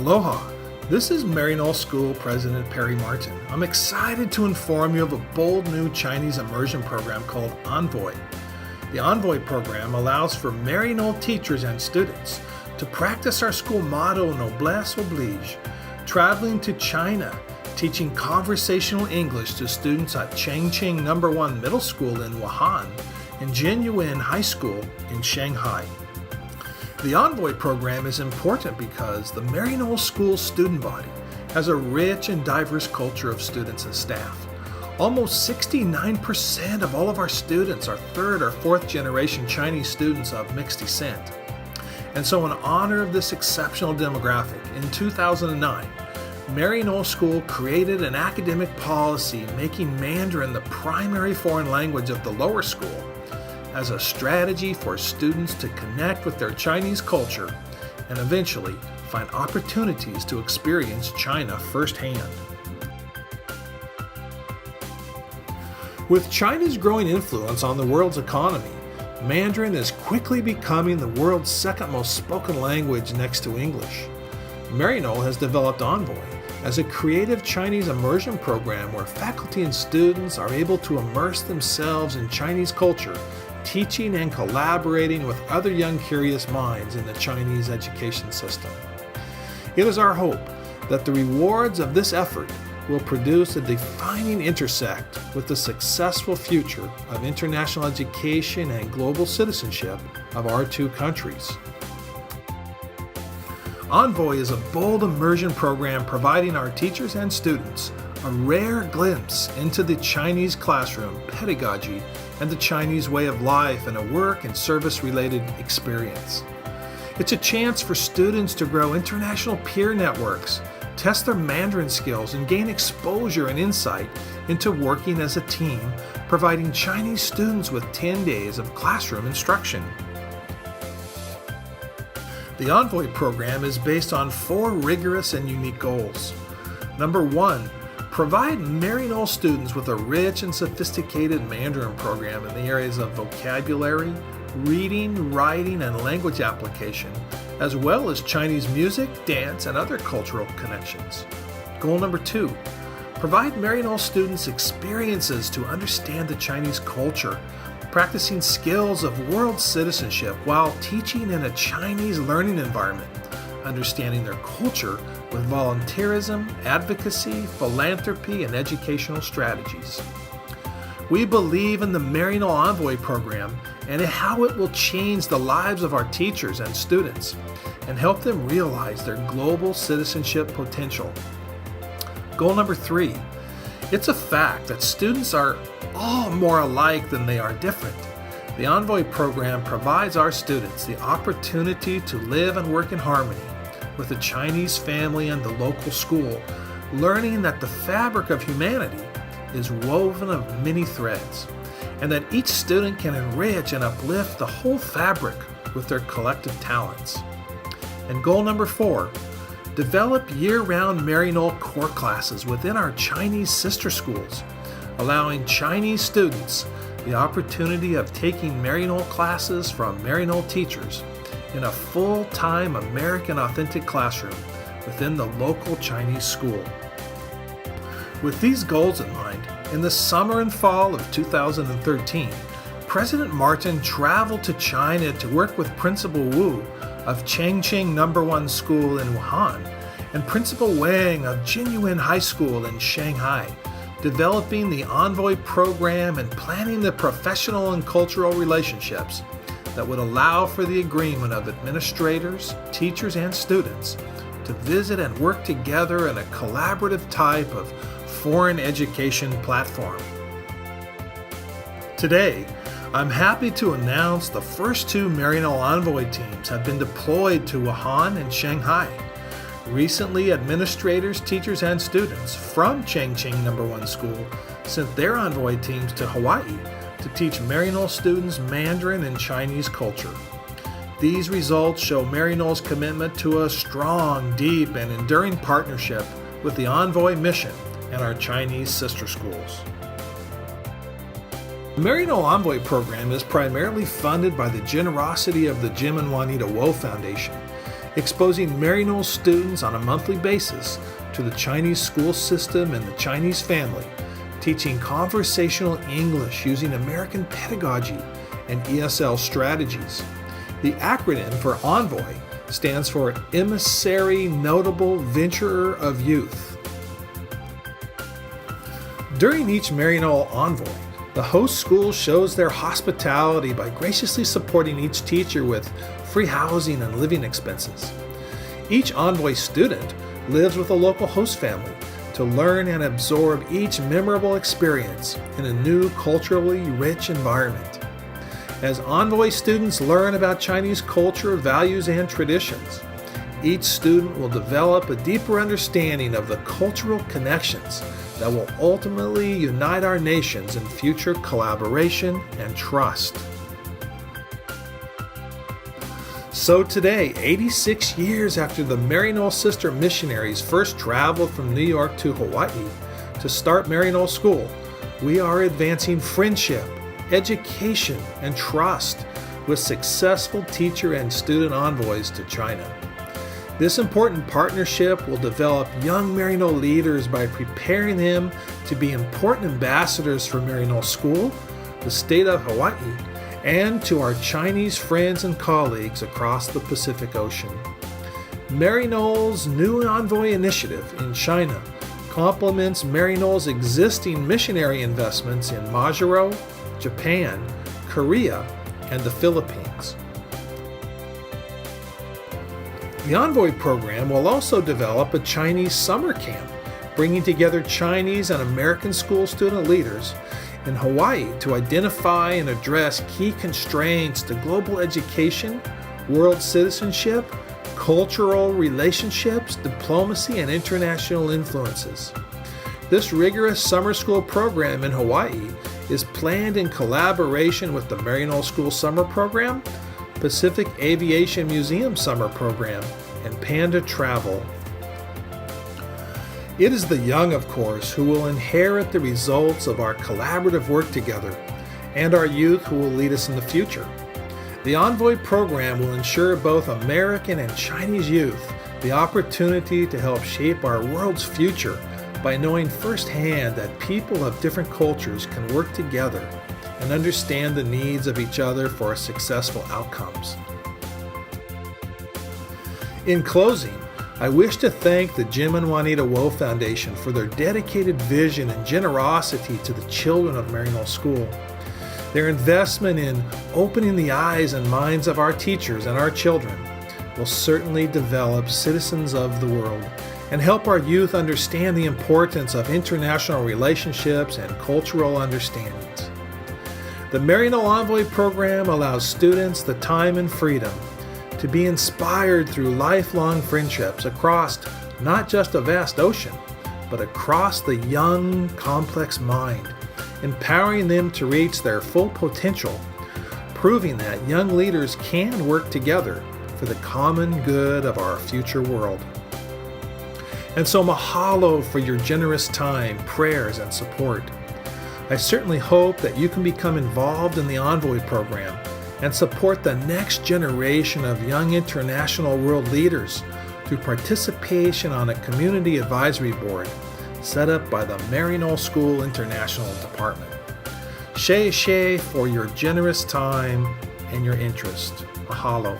Aloha, this is Maryknoll School President Perry Martin. I'm excited to inform you of a bold new Chinese immersion program called ENVOY. The ENVOY program allows for Maryknoll teachers and students to practice our school motto, Noblesse Oblige, traveling to China, teaching conversational English to students at Changqing No. 1 Middle School in Wuhan and Jinyuan High School in Shanghai. The ENVOY program is important because the Maryknoll School student body has a rich and diverse culture of students and staff. Almost 69% of all of our students are third or fourth generation Chinese students of mixed descent. And so in honor of this exceptional demographic, in 2009, Maryknoll School created an academic policy making Mandarin the primary foreign language of the lower school as a strategy for students to connect with their Chinese culture and eventually find opportunities to experience China firsthand. With China's growing influence on the world's economy, Mandarin is quickly becoming the world's second most spoken language next to English. Maryknoll has developed ENVOY as a creative Chinese immersion program where faculty and students are able to immerse themselves in Chinese culture, teaching and collaborating with other young curious minds in the Chinese education system. It is our hope that the rewards of this effort will produce a defining intersect with the successful future of international education and global citizenship of our two countries. ENVOY is a bold immersion program providing our teachers and students a rare glimpse into the Chinese classroom, pedagogy, and the Chinese way of life in a work and service-related experience. It's a chance for students to grow international peer networks, test their Mandarin skills, and gain exposure and insight into working as a team, providing Chinese students with 10 days of classroom instruction. The ENVOY program is based on 4 rigorous and unique goals. Number 1, provide Maryknoll students with a rich and sophisticated Mandarin program in the areas of vocabulary, reading, writing, and language application, as well as Chinese music, dance, and other cultural connections. Goal number 2, provide Maryknoll students experiences to understand the Chinese culture, practicing skills of world citizenship while teaching in a Chinese learning environment, understanding their culture with volunteerism, advocacy, philanthropy, and educational strategies. We believe in the Maryknoll ENVOY program and how it will change the lives of our teachers and students and help them realize their global citizenship potential. Goal number 3, it's a fact that students are all more alike than they are different. The ENVOY program provides our students the opportunity to live and work in harmony with the Chinese family and the local school, learning that the fabric of humanity is woven of many threads, and that each student can enrich and uplift the whole fabric with their collective talents. And goal number 4, develop year-round Maryknoll core classes within our Chinese sister schools, allowing Chinese students the opportunity of taking Maryknoll classes from Maryknoll teachers in a full-time American authentic classroom within the local Chinese school. With these goals in mind, in the summer and fall of 2013, President Martin traveled to China to work with Principal Wu of Changqing No. 1 School in Wuhan and Principal Wang of Jinyuan High School in Shanghai, developing the ENVOY program and planning the professional and cultural relationships that would allow for the agreement of administrators, teachers, and students to visit and work together in a collaborative type of foreign education platform. Today, I'm happy to announce the first 2 Maryknoll ENVOY teams have been deployed to Wuhan and Shanghai. Recently, administrators, teachers, and students from Changqing No. 1 School sent their ENVOY teams to Hawaii to teach Maryknoll students Mandarin and Chinese culture. These results show Maryknoll's commitment to a strong, deep, and enduring partnership with the ENVOY mission and our Chinese sister schools. The Maryknoll ENVOY program is primarily funded by the generosity of the Jim and Juanita Wo Foundation exposing Maryknoll students on a monthly basis to the Chinese school system and the Chinese family, teaching conversational English using American pedagogy and ESL strategies. The acronym for ENVOY stands for Emissary Notable Venturer of Youth. During each Maryknoll ENVOY, the host school shows their hospitality by graciously supporting each teacher with free housing and living expenses. Each ENVOY student lives with a local host family to learn and absorb each memorable experience in a new culturally rich environment. As ENVOY students learn about Chinese culture, values, and traditions, each student will develop a deeper understanding of the cultural connections that will ultimately unite our nations in future collaboration and trust. So today, 86 years after the Maryknoll sister missionaries first traveled from New York to Hawaii to start Maryknoll School, we are advancing friendship, education, and trust with successful teacher and student envoys to China. This important partnership will develop young Maryknoll leaders by preparing them to be important ambassadors for Maryknoll School, the state of Hawaii, and to our Chinese friends and colleagues across the Pacific Ocean. Maryknoll's new ENVOY initiative in China complements Maryknoll's existing missionary investments in Majuro, Japan, Korea, and the Philippines. The ENVOY program will also develop a Chinese summer camp, bringing together Chinese and American school student leaders in Hawaii to identify and address key constraints to global education, world citizenship, cultural relationships, diplomacy, and international influences. This rigorous summer school program in Hawaii is planned in collaboration with the Maryknoll School Summer Program, Pacific Aviation Museum Summer Program, and Panda Travel. It is the young, of course, who will inherit the results of our collaborative work together, and our youth who will lead us in the future. The ENVOY program will ensure both American and Chinese youth the opportunity to help shape our world's future by knowing firsthand that people of different cultures can work together and understand the needs of each other for successful outcomes. In closing, I wish to thank the Jim and Juanita Woe Foundation for their dedicated vision and generosity to the children of Maryknoll School. Their investment in opening the eyes and minds of our teachers and our children will certainly develop citizens of the world and help our youth understand the importance of international relationships and cultural understandings. The Maryknoll ENVOY program allows students the time and freedom to be inspired through lifelong friendships across not just a vast ocean, but across the young, complex mind, empowering them to reach their full potential, proving that young leaders can work together for the common good of our future world. And so mahalo for your generous time, prayers, and support. I certainly hope that you can become involved in the ENVOY program and support the next generation of young international world leaders through participation on a community advisory board set up by the Maryknoll School International Department. She for your generous time and your interest. Mahalo.